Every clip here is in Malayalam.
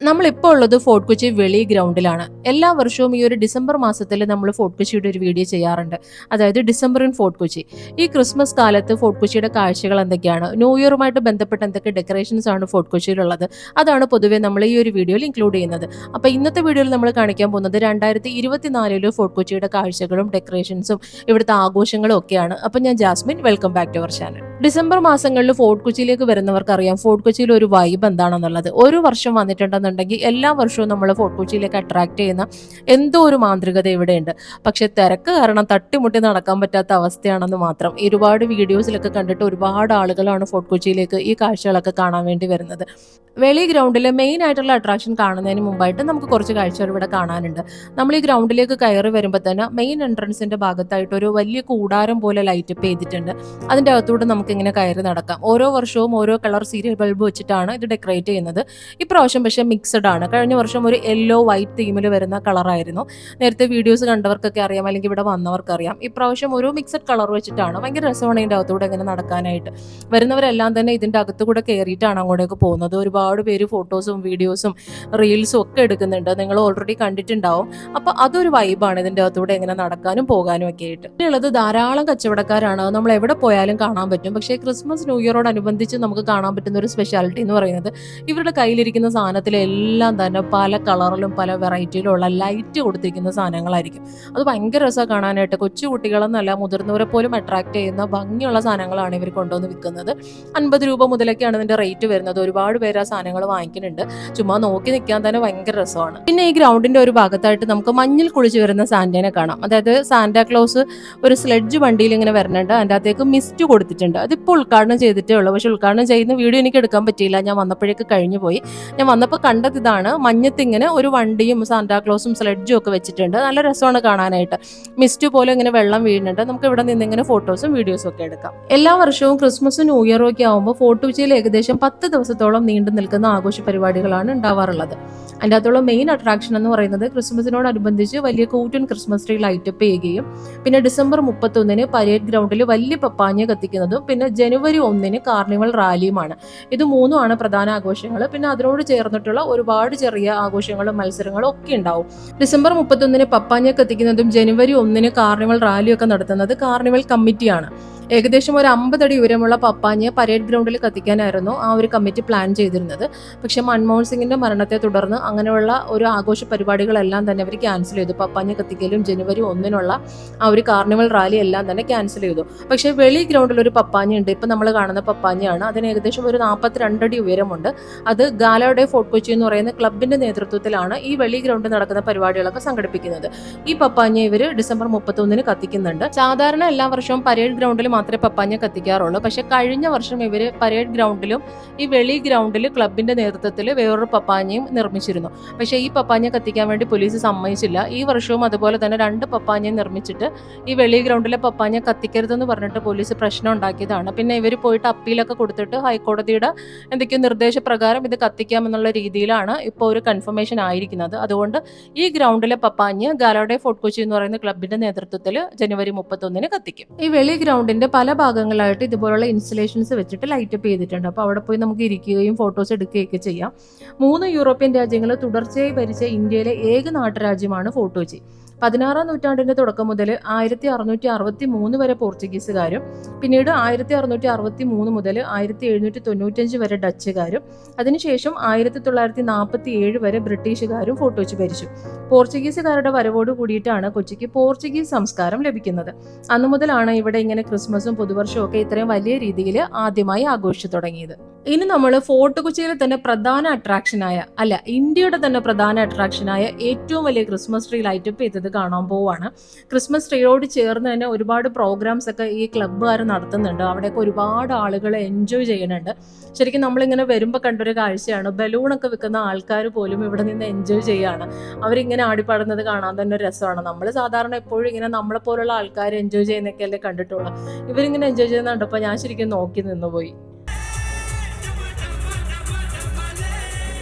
നമ്മളിപ്പോൾ ഉള്ളത് ഫോർട്ട് കൊച്ചി വെളി ഗ്രൗണ്ടിലാണ്. എല്ലാ വർഷവും ഈ ഒരു ഡിസംബർ മാസത്തിൽ നമ്മൾ ഫോർട്ട് കൊച്ചിയുടെ ഒരു വീഡിയോ ചെയ്യാറുണ്ട്. അതായത് ഡിസംബർ ഇൻ ഫോർട്ട് കൊച്ചി. ഈ ക്രിസ്മസ് കാലത്ത് ഫോർട്ട് കൊച്ചിയുടെ കാഴ്ചകൾ എന്തൊക്കെയാണ്, ന്യൂ ഇയറുമായിട്ട് ബന്ധപ്പെട്ട് എന്തൊക്കെ ഡെക്കറേഷൻസ് ആണ് ഫോർട്ട് കൊച്ചിയിലുള്ളത്, അതാണ് പൊതുവെ നമ്മൾ ഈ ഒരു വീഡിയോയിൽ ഇൻക്ലൂഡ് ചെയ്യുന്നത്. അപ്പോൾ ഇന്നത്തെ വീഡിയോയിൽ നമ്മൾ കാണിക്കാൻ പോകുന്നത് 2024 ഫോർട്ട് കൊച്ചിയുടെ കാഴ്ചകളും ഡെക്കറേഷൻസും ഇവിടുത്തെ ആഘോഷങ്ങളും ഒക്കെയാണ്. അപ്പം ഞാൻ Jasmine, welcome back to our channel. December മാസങ്ങളിൽ ഫോർട്ട് കൊച്ചിയിലേക്ക് വരുന്നവർക്ക് അറിയാം ഫോർട്ട് കൊച്ചിയിൽ ഒരു വൈബ് എന്താണെന്നുള്ളത്. ഒരു വർഷം വന്നിട്ടുണ്ടെന്നുണ്ടെങ്കിൽ എല്ലാ വർഷവും നമ്മൾ ഫോർട്ട് കൊച്ചിയിലേക്ക് അട്രാക്ട് ചെയ്യുന്ന എന്തോ ഒരു മാന്ത്രികത ഇവിടെയുണ്ട്. പക്ഷെ തിരക്ക് കാരണം തട്ടിമുട്ടി നടക്കാൻ പറ്റാത്ത അവസ്ഥയാണെന്ന് മാത്രം. ഒരുപാട് വീഡിയോസിലൊക്കെ കണ്ടിട്ട് ഒരുപാട് ആളുകളാണ് ഫോർട്ട് കൊച്ചിയിലേക്ക് ഈ കാഴ്ചകളൊക്കെ കാണാൻ വേണ്ടി വരുന്നത്. വെളി ഗ്രൗണ്ടിലെ മെയിൻ ആയിട്ടുള്ള അട്രാക്ഷൻ കാണുന്നതിന് മുമ്പായിട്ട് നമുക്ക് കുറച്ച് കാഴ്ചകൾ ഇവിടെ കാണാനുണ്ട്. നമ്മൾ ഈ ഗ്രൗണ്ടിലേക്ക് കയറി വരുമ്പോൾ തന്നെ മെയിൻ എൻട്രൻസിന്റെ ഭാഗത്തായിട്ട് ഒരു വലിയ കൂടാരം പോലെ ലൈറ്റപ്പ് ചെയ്തിട്ടുണ്ട്. അതിന്റെ അകത്തൂടെ നമുക്ക് ഇങ്ങനെ കയറി നടക്കാം. ഓരോ വർഷവും ഓരോ കളർ സീരിയൽ ബൾബ് വെച്ചിട്ടാണ് ഇത് ഡെക്കറേറ്റ് ചെയ്യുന്നത്. ഇപ്രാവശ്യം പക്ഷേ മിക്സഡ് ആണ്. കഴിഞ്ഞ വർഷം ഒരു യെല്ലോ വൈറ്റ് തീമിൽ വരുന്ന കളറായിരുന്നു. നേരത്തെ വീഡിയോസ് കണ്ടവർക്കൊക്കെ അറിയാം, അല്ലെങ്കിൽ ഇവിടെ വന്നവർക്കറിയാം. ഇപ്രാവശ്യം ഒരു മിക്സഡ് കളർ വെച്ചിട്ടാണ്. ഭയങ്കര രസമാണ് ഇതിൻ്റെ അകത്തൂടെ ഇങ്ങനെ നടക്കാനായിട്ട്. വരുന്നവരെല്ലാം തന്നെ ഇതിൻ്റെ അകത്തുകൂടെ കയറിയിട്ടാണ് അങ്ങോട്ടേക്ക് പോകുന്നത്. ഒരുപാട് പേര് ഫോട്ടോസും വീഡിയോസും റീൽസും ഒക്കെ എടുക്കുന്നുണ്ട്. നിങ്ങൾ ഓൾറെഡി കണ്ടിട്ടുണ്ടാവും. അപ്പോൾ അതൊരു വൈബാണ് ഇതിൻ്റെ അകത്തൂടെ ഇങ്ങനെ നടക്കാനും പോകാനും ഒക്കെ ആയിട്ട്. ഉള്ളത് ധാരാളം കച്ചവടക്കാരാണ്. നമ്മൾ എവിടെ പോയാലും കാണാൻ പറ്റും. പക്ഷേ ക്രിസ്മസ് ന്യൂ ഇയറോടനുബന്ധിച്ച് നമുക്ക് കാണാൻ പറ്റുന്ന ഒരു സ്പെഷ്യാലിറ്റി എന്ന് പറയുന്നത് ഇവരുടെ കയ്യിലിരിക്കുന്ന സാധനത്തിലെല്ലാം തന്നെ പല കളറിലും പല വെറൈറ്റിയിലും ഉള്ള ലൈറ്റ് കൊടുത്തിരിക്കുന്ന സാധനങ്ങളായിരിക്കും. അത് ഭയങ്കര രസമാണ് കാണാനായിട്ട്. കൊച്ചു കുട്ടികളെന്നല്ല, മുതിർന്നവരെ പോലും അട്രാക്ട് ചെയ്യുന്ന ഭംഗിയുള്ള സാധനങ്ങളാണ് ഇവർ കൊണ്ടുവന്ന് വിൽക്കുന്നത്. 50 രൂപ മുതലൊക്കെയാണ് ഇതിന്റെ റേറ്റ് വരുന്നത്. ഒരുപാട് പേര് ആ സാധനങ്ങൾ വാങ്ങിക്കുന്നുണ്ട്. ചുമ്മാ നോക്കി നിൽക്കാൻ തന്നെ ഭയങ്കര രസമാണ്. പിന്നെ ഈ ഗ്രൗണ്ടിന്റെ ഒരു ഭാഗത്തായിട്ട് നമുക്ക് മഞ്ഞിൽ കുളിച്ച് വരുന്ന സാന്റേനെ കാണാം. അതായത് സാന്റാക്ലോസ് ഒരു സ്ലെഡ്ജ് വണ്ടിയിൽ ഇങ്ങനെ വരുന്നുണ്ട്. അതിൻ്റെ അകത്തേക്ക് മിസ്റ്റ് കൊടുത്തിട്ടുണ്ട്. അതിപ്പോൾ ഉദ്ഘാടനം ചെയ്തിട്ടേ ഉള്ളൂ. പക്ഷെ ഉദ്ഘാടനം ചെയ്യുന്ന വീഡിയോ എനിക്ക് എടുക്കാൻ പറ്റിയില്ല. ഞാൻ വന്നപ്പോഴേക്ക് കഴിഞ്ഞു പോയി. ഞാൻ വന്നപ്പോൾ കണ്ടത് ഇതാണ്. മഞ്ഞത്ത് ഇങ്ങനെ ഒരു വണ്ടിയും സാന്റാക്ലോസും സ്ലെഡ്ജും ഒക്കെ വെച്ചിട്ടുണ്ട്. നല്ല രസമാണ് കാണാനായിട്ട്. മിസ്റ്റ് പോലെ ഇങ്ങനെ വെള്ളം വീഴുന്നുണ്ട്. നമുക്ക് ഇവിടെ നിന്ന് ഇങ്ങനെ ഫോട്ടോസും വീഡിയോസും ഒക്കെ എടുക്കാം. എല്ലാ വർഷവും ക്രിസ്മസും ന്യൂ ഇയറും ഒക്കെ ആകുമ്പോൾ ഫോർട്ട് കൊച്ചിയിൽ ഏകദേശം 10 ദിവസത്തോളം നീണ്ടു നിൽക്കുന്ന ആഘോഷ പരിപാടികളാണ് ഉണ്ടാവാറുള്ളത്. അതിൻ്റെ അകത്തുള്ള മെയിൻ അട്രാക്ഷൻ എന്ന് പറയുന്നത് ക്രിസ്മസിനോടനുബന്ധിച്ച് വലിയ കൂറ്റൻ ക്രിസ്മസ് ട്രീ ലൈറ്റപ്പ് ചെയ്യുകയും പിന്നെ ഡിസംബർ 31 പരേഡ് ഗ്രൗണ്ടിൽ വലിയ പപ്പാഞ്ഞ കത്തിക്കുന്നതും പിന്നെ ജനുവരി 1 കാർണിവൽ റാലിയുമാണ്. ഇത് മൂന്നുമാണ് പ്രധാന ആഘോഷങ്ങൾ. പിന്നെ അതിനോട് ചേർന്നിട്ടുള്ള ഒരുപാട് ചെറിയ ആഘോഷങ്ങളും മത്സരങ്ങളും ഒക്കെ ഉണ്ടാവും. ഡിസംബർ 31 പപ്പാഞ്ഞ കത്തിക്കുന്നതും ജനുവരി 1 കാർണിവൽ റാലിയും ഒക്കെ നടത്തുന്നത് കാർണിവൽ കമ്മിറ്റിയാണ്. ഏകദേശം ഒരു 50 അടി ഉയരമുള്ള പപ്പാഞ്ഞയെ പരേഡ് ഗ്രൗണ്ടിൽ കത്തിക്കാനായിരുന്നു ആ ഒരു കമ്മിറ്റി പ്ലാൻ ചെയ്തിരുന്നത്. പക്ഷെ മൻമോഹൻ സിംഗിന്റെ മരണത്തെ തുടർന്ന് അങ്ങനെയുള്ള ഒരു ആഘോഷ പരിപാടികളെല്ലാം തന്നെ അവർ ക്യാൻസൽ ചെയ്തു. പപ്പാഞ്ഞ കത്തിക്കലും ജനുവരി 1 ആ ഒരു കാർണിവൽ റാലി എല്ലാം തന്നെ ക്യാൻസൽ ചെയ്തു. പക്ഷെ വെളി ഗ്രൗണ്ടിൽ ഒരു പപ്പാഞ്ഞ ഉണ്ട്. ഇപ്പം നമ്മൾ കാണുന്ന പപ്പാഞ്ഞയാണ്. അതിന് ഏകദേശം ഒരു 42 അടി ഉയരമുണ്ട്. അത് ഗാലയുടെ ഫോർട്ട് കൊച്ചി എന്ന് പറയുന്ന ക്ലബിന്റെ നേതൃത്വത്തിലാണ് ഈ വെളി ഗ്രൗണ്ടിൽ നടക്കുന്ന പരിപാടികളൊക്കെ സംഘടിപ്പിക്കുന്നത്. ഈ പപ്പാഞ്ഞ ഇവർ ഡിസംബർ 31 കത്തിക്കുന്നുണ്ട്. സാധാരണ എല്ലാ വർഷവും പരേഡ് ഗ്രൗണ്ടിൽ മാത്രമേ പപ്പാഞ്ഞ കത്തിക്കാറുള്ളൂ. പക്ഷെ കഴിഞ്ഞ വർഷം ഇവര് പരേഡ് ഗ്രൗണ്ടിലും ഈ വെളി ഗ്രൗണ്ടിൽ ക്ലബിന്റെ നേതൃത്വത്തിൽ വേറൊരു പപ്പാഞ്ഞയും നിർമ്മിച്ചിരുന്നു. പക്ഷെ ഈ പപ്പാഞ്ഞ കത്തിക്കാൻ വേണ്ടി പോലീസ് സമ്മതിച്ചില്ല. ഈ വർഷവും അതുപോലെ തന്നെ 2 പപ്പാഞ്ഞയും നിർമ്മിച്ചിട്ട് ഈ വെളി ഗ്രൗണ്ടിലെ പപ്പാഞ്ഞ കത്തിക്കരുതെന്ന് പറഞ്ഞിട്ട് പോലീസ് പ്രശ്നം ഉണ്ടാക്കിയതാണ്. പിന്നെ ഇവർ പോയിട്ട് അപ്പീലൊക്കെ കൊടുത്തിട്ട് ഹൈക്കോടതിയുടെ എന്തൊക്കെയോ നിർദ്ദേശപ്രകാരം ഇത് കത്തിക്കാമെന്നുള്ള രീതിയിലാണ് ഇപ്പോൾ ഒരു കൺഫർമേഷൻ ആയിരിക്കുന്നത്. അതുകൊണ്ട് ഈ ഗ്രൗണ്ടിലെ പപ്പാഞ്ഞ ഗാലോഡെ ഫോർട്ട് കൊച്ചി എന്ന് പറയുന്ന ക്ലബിന്റെ നേതൃത്വത്തിൽ ജനുവരി 31 കത്തിക്കും. ഈ വെളി ഗ്രൗണ്ടിന്റെ പല ഭാഗങ്ങളായിട്ട് ഇതുപോലുള്ള ഇൻസ്റ്റലേഷൻസ് വെച്ചിട്ട് ലൈറ്റപ്പ് ചെയ്തിട്ടുണ്ട്. അപ്പോൾ അവിടെ പോയി നമുക്ക് ഇരിക്കുകയും ഫോട്ടോസ് എടുക്കുകയൊക്കെ ചെയ്യാം. 3 യൂറോപ്യൻ രാജ്യങ്ങൾ തുടർച്ചയായി ഭരിച്ച ഇന്ത്യയിലെ ഏക നാട്ടുരാജ്യമാണ് ഫോർട്ട് കൊച്ചി. 16-ാം നൂറ്റാണ്ടിന്റെ തുടക്കം മുതൽ 1663 വരെ പോർച്ചുഗീസുകാരും പിന്നീട് 1663 മുതൽ 1795 വരെ ഡച്ചുകാരും അതിനുശേഷം 1947 വരെ ബ്രിട്ടീഷുകാരും ഫോർട്ട് കൊച്ചി ഭരിച്ചു. പോർച്ചുഗീസുകാരുടെ വരവോട് കൂടിയിട്ടാണ് കൊച്ചിക്ക് പോർച്ചുഗീസ് സംസ്കാരം ലഭിക്കുന്നത്. അന്നു മുതലാണ് ഇവിടെ ഇങ്ങനെ ക്രിസ്മസും പുതുവർഷവും ഒക്കെ ഇത്രയും വലിയ രീതിയിൽ ആദ്യമായി ആഘോഷിച്ചു തുടങ്ങിയത്. ഇനി നമ്മൾ ഫോർട്ട് കൊച്ചിയിലെ തന്നെ പ്രധാന അട്രാക്ഷനായ ഇന്ത്യയുടെ തന്നെ പ്രധാന അട്രാക്ഷനായ ഏറ്റവും വലിയ ക്രിസ്മസ് ട്രീ ലൈറ്റപ്പ് ചെയ്തത് കാണാൻ പോവാണ്. ക്രിസ്മസ് ട്രീയോട് ചേർന്ന് തന്നെ ഒരുപാട് പ്രോഗ്രാംസ് ഒക്കെ ഈ ക്ലബ്ബുകാർ നടത്തുന്നുണ്ട്. അവിടെയൊക്കെ ഒരുപാട് ആളുകൾ എൻജോയ് ചെയ്യുന്നുണ്ട്. ശരിക്കും നമ്മളിങ്ങനെ വരുമ്പോൾ കണ്ടൊരു കാഴ്ചയാണ്. ബലൂണൊക്കെ വിൽക്കുന്ന ആൾക്കാർ പോലും ഇവിടെ നിന്ന് എൻജോയ് ചെയ്യാണ്. അവരിങ്ങനെ ആടിപ്പാടുന്നത് കാണാൻ തന്നെ രസമാണ്. നമ്മൾ സാധാരണ എപ്പോഴും ഇങ്ങനെ നമ്മളെ പോലുള്ള ആൾക്കാർ എൻജോയ് ചെയ്യുന്നൊക്കെയല്ലേ കണ്ടിട്ടുള്ളൂ. ഇവരിങ്ങനെ എൻജോയ് ചെയ്യുന്ന കണ്ടപ്പോൾ ഞാൻ ശരിക്കും നോക്കി നിന്നുപോയി.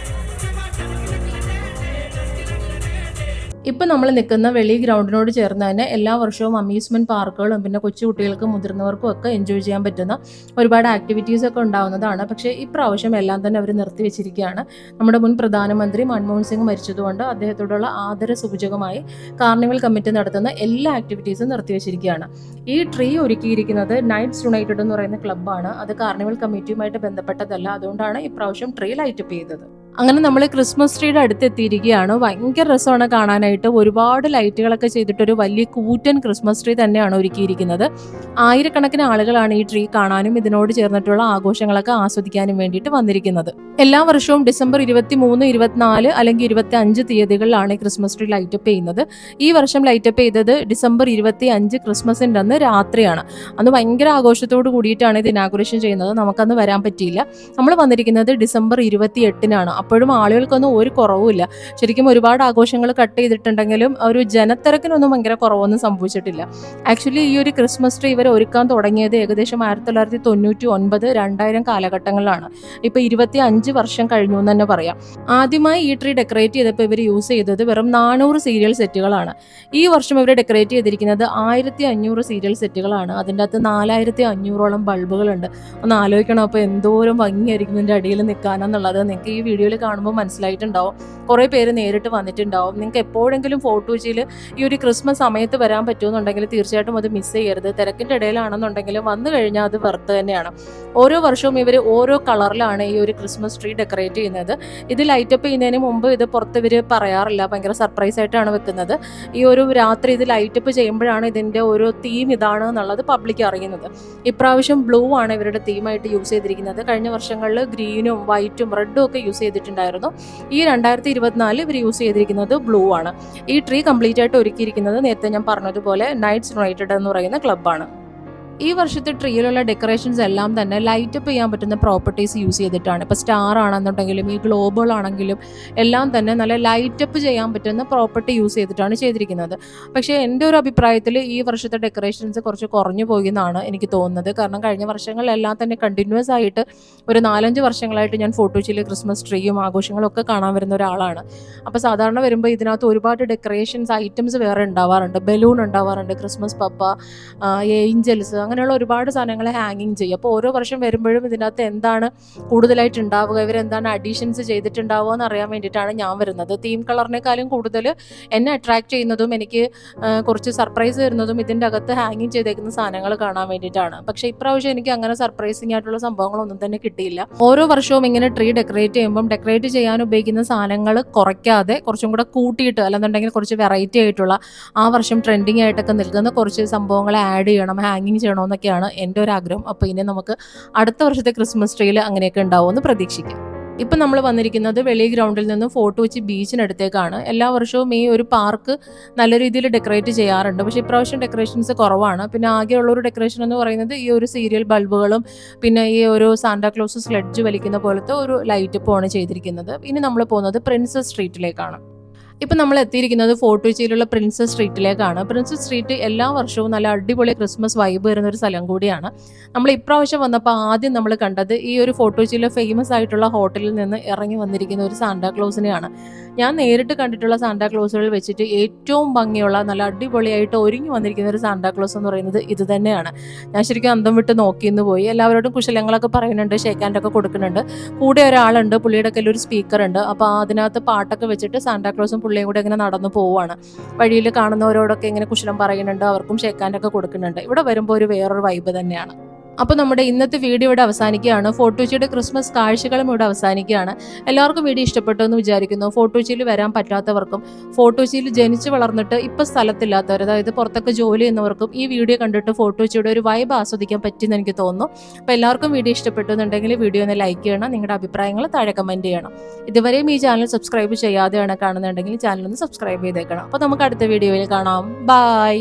ഇപ്പം നമ്മൾ നിൽക്കുന്ന വെളി ഗ്രൗണ്ടിനോട് ചേർന്ന് തന്നെ എല്ലാ വർഷവും അമ്യൂസ്മെൻറ്റ് പാർക്കുകളും പിന്നെ കൊച്ചുകുട്ടികൾക്കും മുതിർന്നവർക്കും ഒക്കെ എൻജോയ് ചെയ്യാൻ പറ്റുന്ന ഒരുപാട് ആക്ടിവിറ്റീസ് ഒക്കെ ഉണ്ടാവുന്നതാണ്. പക്ഷേ ഇപ്രാവശ്യം എല്ലാം തന്നെ അവർ നിർത്തിവെച്ചിരിക്കുകയാണ്. നമ്മുടെ മുൻ പ്രധാനമന്ത്രി മൻമോഹൻ സിംഗ് മരിച്ചതുകൊണ്ട് അദ്ദേഹത്തോടുള്ള ആദര സൂചകമായി കാർണിവൽ കമ്മിറ്റി നടത്തുന്ന എല്ലാ ആക്ടിവിറ്റീസും നിർത്തിവെച്ചിരിക്കുകയാണ്. ഈ ട്രീ ഒരുക്കിയിരിക്കുന്നത് നൈറ്റ്സ് യുണൈറ്റഡ് എന്ന് പറയുന്ന ക്ലബ്ബാണ്. അത് കാർണിവൽ കമ്മിറ്റിയുമായിട്ട് ബന്ധപ്പെട്ടതല്ല. അതുകൊണ്ടാണ് ഇപ്രാവശ്യം ട്രീ ലൈറ്റപ്പ് ചെയ്തത്. അങ്ങനെ നമ്മൾ ക്രിസ്മസ് ട്രീയുടെ അടുത്തെത്തിയിരിക്കുകയാണ്. ഭയങ്കര രസമാണ് കാണാനായിട്ട്. ഒരുപാട് ലൈറ്റുകളൊക്കെ ചെയ്തിട്ടൊരു വലിയ കൂറ്റൻ ക്രിസ്മസ് ട്രീ തന്നെയാണ് ഒരുക്കിയിരിക്കുന്നത്. ആയിരക്കണക്കിന് ആളുകളാണ് ഈ ട്രീ കാണാനും ഇതിനോട് ചേർന്നിട്ടുള്ള ആഘോഷങ്ങളൊക്കെ ആസ്വദിക്കാനും വേണ്ടിയിട്ട് വന്നിരിക്കുന്നത്. എല്ലാ വർഷവും ഡിസംബർ 23, 24 അല്ലെങ്കിൽ 25 തീയതികളിലാണ് ക്രിസ്മസ് ട്രീ ലൈറ്റപ്പ് ചെയ്യുന്നത്. ഈ വർഷം ലൈറ്റപ്പ് ചെയ്തത് ഡിസംബർ 25 ക്രിസ്മസിൻ്റെ അന്ന് രാത്രിയാണ്. അന്ന് ഭയങ്കര ആഘോഷത്തോട് കൂടിയിട്ടാണ് ഇത് ഇനാഗുറേഷൻ ചെയ്യുന്നത്. നമുക്കന്ന് വരാൻ പറ്റിയില്ല. നമ്മൾ വന്നിരിക്കുന്നത് ഡിസംബർ 28-നാണ്. അപ്പോഴും ആളുകൾക്കൊന്നും ഒരു കുറവുമില്ല. ശരിക്കും ഒരുപാട് ആഘോഷങ്ങൾ കട്ട് ചെയ്തിട്ടുണ്ടെങ്കിലും ഒരു ജനത്തിരക്കിനൊന്നും ഭയങ്കര കുറവൊന്നും സംഭവിച്ചിട്ടില്ല. ആക്ച്വലി ഈ ഒരു ക്രിസ്മസ് ട്രീ ഇവർ ഒരുക്കാൻ തുടങ്ങിയത് ഏകദേശം 1999, 2000 കാലഘട്ടങ്ങളിലാണ്. ഇപ്പോൾ 25 വർഷം കഴിഞ്ഞു എന്ന് തന്നെ പറയാം. ആദ്യമായി ഈ ട്രീ ഡെക്കറേറ്റ് ചെയ്തപ്പോൾ ഇവർ യൂസ് ചെയ്തത് വെറും 400 സീരിയൽ സെറ്റുകളാണ്. ഈ വർഷം ഇവർ ഡെക്കറേറ്റ് ചെയ്തിരിക്കുന്നത് 1500 സീരിയൽ സെറ്റുകളാണ്. അതിൻ്റെ അകത്ത് 4500ഓളം ബൾബുകളുണ്ട്. ഒന്ന് ആലോചിക്കണം, അപ്പോൾ എന്തോരം ഭംഗിയായിരിക്കും ഇതിൻ്റെ അടിയിൽ നിൽക്കാനെന്നുള്ളത് നിങ്ങൾക്ക് ഈ വീഡിയോയിൽ കാണുമ്പോൾ മനസ്സിലായിട്ടുണ്ടാവും. കുറേ പേര് നേരിട്ട് വന്നിട്ടുണ്ടാവും. നിങ്ങൾക്ക് എപ്പോഴെങ്കിലും ഫോർട്ട് കൊച്ചിയിൽ ഈ ഒരു ക്രിസ്മസ് സമയത്ത് വരാൻ പറ്റുമെന്നുണ്ടെങ്കിൽ തീർച്ചയായിട്ടും അത് മിസ് ചെയ്യരുത്. തിരക്കിൻ്റെ ഇടയിലാണെന്നുണ്ടെങ്കിലും വന്നു കഴിഞ്ഞാൽ അത് വെറുതെ തന്നെയാണ്. ഓരോ വർഷവും ഇവർ ഓരോ കളറിലാണ് ഈ ഒരു ക്രിസ്മസ് ട്രീ ഡെക്കറേറ്റ് ചെയ്യുന്നത്. ഇത് ലൈറ്റപ്പ് ചെയ്യുന്നതിന് മുമ്പ് ഇത് പുറത്ത് ഇവർ പറയാറില്ല. ഭയങ്കര സർപ്രൈസ് ആയിട്ടാണ് വെക്കുന്നത്. ഈ ഒരു രാത്രി ഇത് ലൈറ്റപ്പ് ചെയ്യുമ്പോഴാണ് ഇതിൻ്റെ ഒരു തീം ഇതാണ് എന്നുള്ളത് പബ്ലിക് അറിയുന്നത്. ഇപ്രാവശ്യം ബ്ലൂ ആണ് ഇവരുടെ തീമായിട്ട് യൂസ് ചെയ്തിരിക്കുന്നത്. കഴിഞ്ഞ വർഷങ്ങളിൽ ഗ്രീനും വൈറ്റും റെഡും ഒക്കെ യൂസ് ചെയ്തിട്ടുണ്ടായിരുന്നു. ഈ 2024 ഇവർ യൂസ് ചെയ്തിരിക്കുന്നത് ബ്ലൂ ആണ്. ഈ ട്രീ കംപ്ലീറ്റ് ആയിട്ട് ഒരുക്കിയിരിക്കുന്നത് നേരത്തെ ഞാൻ പറഞ്ഞതുപോലെ നൈറ്റ്സ് യുണൈറ്റഡ് എന്ന് പറയുന്ന ക്ലബ്ബാണ്. ഈ വർഷത്തെ ട്രീയിലുള്ള ഡെക്കറേഷൻസ് എല്ലാം തന്നെ ലൈറ്റപ്പ് ചെയ്യാൻ പറ്റുന്ന പ്രോപ്പർട്ടീസ് യൂസ് ചെയ്തിട്ടാണ്. ഇപ്പോൾ സ്റ്റാർ ആണെന്നുണ്ടെങ്കിലും ഈ ഗ്ലോബുകൾ ആണെങ്കിലും എല്ലാം തന്നെ നല്ല ലൈറ്റപ്പ് ചെയ്യാൻ പറ്റുന്ന പ്രോപ്പർട്ടി യൂസ് ചെയ്തിട്ടാണ് ചെയ്തിരിക്കുന്നത്. പക്ഷേ എൻ്റെ ഒരു അഭിപ്രായത്തിൽ ഈ വർഷത്തെ ഡെക്കറേഷൻസ് കുറച്ച് കുറഞ്ഞു പോയി എന്നാണ് എനിക്ക് തോന്നുന്നത്. കാരണം കഴിഞ്ഞ വർഷങ്ങളിലെല്ലാം തന്നെ കണ്ടിന്യൂസ് ആയിട്ട് ഒരു 4-5 വർഷങ്ങളായിട്ട് ഞാൻ ഫോർട്ട് കൊച്ചിയിൽ ക്രിസ്മസ് ട്രീയും ആഘോഷങ്ങളും ഒക്കെ കാണാൻ വരുന്ന ഒരാളാണ്. അപ്പോൾ സാധാരണ വരുമ്പോൾ ഇതിനകത്ത് ഒരുപാട് ഡെക്കറേഷൻസ് ഐറ്റംസ് വേറെ ഉണ്ടാവാറുണ്ട്. ബലൂൺ ഉണ്ടാവാറുണ്ട്, ക്രിസ്മസ് പപ്പ, ഏഞ്ചൽസ്, അങ്ങനെയുള്ള ഒരുപാട് സാധനങ്ങൾ ഹാങ്ങിങ് ചെയ്യും. അപ്പോൾ ഓരോ വർഷം വരുമ്പോഴും ഇതിനകത്ത് എന്താണ് കൂടുതലായിട്ട് ഉണ്ടാവുക, ഇവരെന്താണ് അഡീഷൻസ് ചെയ്തിട്ടുണ്ടാവുക എന്ന് അറിയാൻ വേണ്ടിയിട്ടാണ് ഞാൻ വരുന്നത്. തീം കളറിനേക്കാളും കൂടുതൽ എന്നെ അട്രാക്ട് ചെയ്യുന്നതും എനിക്ക് കുറച്ച് സർപ്രൈസ് വരുന്നതും ഇതിൻ്റെ അകത്ത് ഹാങ്ങിങ് ചെയ്തേക്കുന്ന സാധനങ്ങൾ കാണാൻ വേണ്ടിയിട്ടാണ്. പക്ഷേ ഇപ്രാവശ്യം എനിക്ക് അങ്ങനെ സർപ്രൈസിങ് ആയിട്ടുള്ള സംഭവങ്ങളൊന്നും തന്നെ കിട്ടിയില്ല. ഓരോ വർഷവും ഇങ്ങനെ ട്രീ ഡെക്കറേറ്റ് ചെയ്യുമ്പം ഡെക്കറേറ്റ് ചെയ്യാൻ ഉപയോഗിക്കുന്ന സാധനങ്ങൾ കുറയ്ക്കാതെ കുറച്ചും കൂടെ കൂട്ടിയിട്ട്, അല്ലെന്നുണ്ടെങ്കിൽ കുറച്ച് വെറൈറ്റി ആയിട്ടുള്ള ആ വർഷം ട്രെൻഡിങ് ആയിട്ടൊക്കെ നിൽക്കുന്ന കുറച്ച് സംഭവങ്ങൾ ആഡ് ചെയ്യണം, ഹാങ്ങിങ് ചെയ്യണം എന്നൊക്കെയാണ് എൻ്റെ ഒരു ആഗ്രഹം. അപ്പോൾ ഇനി നമുക്ക് അടുത്ത വർഷത്തെ ക്രിസ്മസ് ട്രീയിൽ അങ്ങനെയൊക്കെ ഉണ്ടാവുമെന്ന് പ്രതീക്ഷിക്കാം. ഇപ്പം നമ്മൾ വന്നിരിക്കുന്നത് വെളി ഗ്രൗണ്ടിൽ നിന്നും ഫോർട്ട് കൊച്ചി ബീച്ചിനടുത്തേക്കാണ്. എല്ലാ വർഷവും ഈ ഒരു പാർക്ക് നല്ല രീതിയിൽ ഡെക്കറേറ്റ് ചെയ്യാറുണ്ട്. പക്ഷേ ഇപ്രാവശ്യം ഡെക്കറേഷൻസ് കുറവാണ്. പിന്നെ ആകെയുള്ള ഒരു ഡെക്കറേഷൻ എന്ന് പറയുന്നത് ഈ ഒരു സീരിയൽ ബൾബുകളും പിന്നെ ഈ ഒരു സാന്റാക്ലോസ് സ്ലെഡ്ജ് വലിക്കുന്ന പോലത്തെ ഒരു ലൈറ്റപ്പുമാണ് ചെയ്തിരിക്കുന്നത്. ഇനി നമ്മൾ പോകുന്നത് പ്രിൻസസ് സ്ട്രീറ്റിലേക്കാണ്. ഇപ്പം നമ്മൾ എത്തിയിരിക്കുന്നത് ഫോർട്ട് കൊച്ചിയിലുള്ള പ്രിൻസസ് സ്ട്രീറ്റിലേക്കാണ്. പ്രിൻസസ് സ്ട്രീറ്റ് എല്ലാ വർഷവും നല്ല അടിപൊളി ക്രിസ്മസ് വൈബ് വരുന്ന ഒരു സ്ഥലം കൂടിയാണ്. നമ്മൾ ഇപ്രാവശ്യം വന്നപ്പോൾ ആദ്യം നമ്മൾ കണ്ടത് ഈ ഒരു ഫോർട്ട് കൊച്ചിയിലെ ഫേമസ് ആയിട്ടുള്ള ഹോട്ടലിൽ നിന്ന് ഇറങ്ങി വന്നിരിക്കുന്ന ഒരു സാന്റാക്ലോസിനെയാണ്. ഞാൻ നേരിട്ട് കണ്ടിട്ടുള്ള സാന്റാക്ലോസുകളിൽ വെച്ചിട്ട് ഏറ്റവും ഭംഗിയുള്ള നല്ല അടിപൊളിയായിട്ട് ഒരുങ്ങി വന്നിരിക്കുന്ന ഒരു സാന്റാക്ലോസ് എന്ന് പറയുന്നത് ഇത് തന്നെയാണ്. ഞാൻ ശരിക്കും അന്തം വിട്ട് നോക്കിയെന്ന് പോയി. എല്ലാവരോടും കുശലങ്ങളൊക്കെ പറയുന്നുണ്ട്, ഷേക്ക് ഹാൻഡൊക്കെ കൊടുക്കുന്നുണ്ട്. കൂടെ ഒരാളുണ്ട്, പുള്ളിയുടെ കയ്യിൽ ഒരു സ്പീക്കർ ഉണ്ട്. അപ്പോൾ അതിനകത്ത് പാട്ടൊക്കെ വെച്ചിട്ട് സാന്റാക്ലോസും പുള്ളിയും കൂടെ ഇങ്ങനെ നടന്നു പോവുകയാണ്. വഴിയിൽ കാണുന്നവരോടൊക്കെ ഇങ്ങനെ കുശലം പറയുന്നുണ്ട്, അവർക്കും ഷേക്ക് ഹാൻഡൊക്കെ കൊടുക്കുന്നുണ്ട്. ഇവിടെ വരുമ്പോൾ ഒരു വേറൊരു വൈബ് തന്നെയാണ്. അപ്പോൾ നമ്മുടെ ഇന്നത്തെ വീഡിയോ ഇവിടെ അവസാനിക്കുകയാണ്. ഫോർട്ട് കൊച്ചിയുടെ ക്രിസ്മസ് കാഴ്ചകളും ഇവിടെ അവസാനിക്കുകയാണ്. എല്ലാവർക്കും വീഡിയോ ഇഷ്ടപ്പെട്ടു എന്ന് വിചാരിക്കുന്നു. ഫോർട്ട് കൊച്ചിയിൽ വരാൻ പറ്റാത്തവർക്കും ഫോർട്ട് കൊച്ചിയിൽ ജനിച്ച് വളർന്നിട്ട് ഇപ്പോൾ സ്ഥലത്തില്ലാത്തവർ, അതായത് പുറത്തൊക്കെ ജോലി ചെയ്യുന്നവർക്കും ഈ വീഡിയോ കണ്ടിട്ട് ഫോർട്ട് കൊച്ചിയുടെ ഒരു വൈബ് ആസ്വദിക്കാൻ പറ്റുമെന്ന് എനിക്ക് തോന്നുന്നു. അപ്പോൾ എല്ലാവർക്കും വീഡിയോ ഇഷ്ടപ്പെട്ടു എന്നുണ്ടെങ്കിൽ വീഡിയോ ഒന്ന് ലൈക്ക് ചെയ്യണം, നിങ്ങളുടെ അഭിപ്രായങ്ങൾ താഴെ കമൻറ്റ് ചെയ്യണം. ഇതുവരെയും ഈ ചാനൽ സബ്സ്ക്രൈബ് ചെയ്യാതെയാണ് കാണുന്നുണ്ടെങ്കിൽ ചാനൽ ഒന്ന് സബ്സ്ക്രൈബ് ചെയ്തേക്കണം. അപ്പോൾ നമുക്ക് അടുത്ത വീഡിയോയിൽ കാണാം. ബൈ.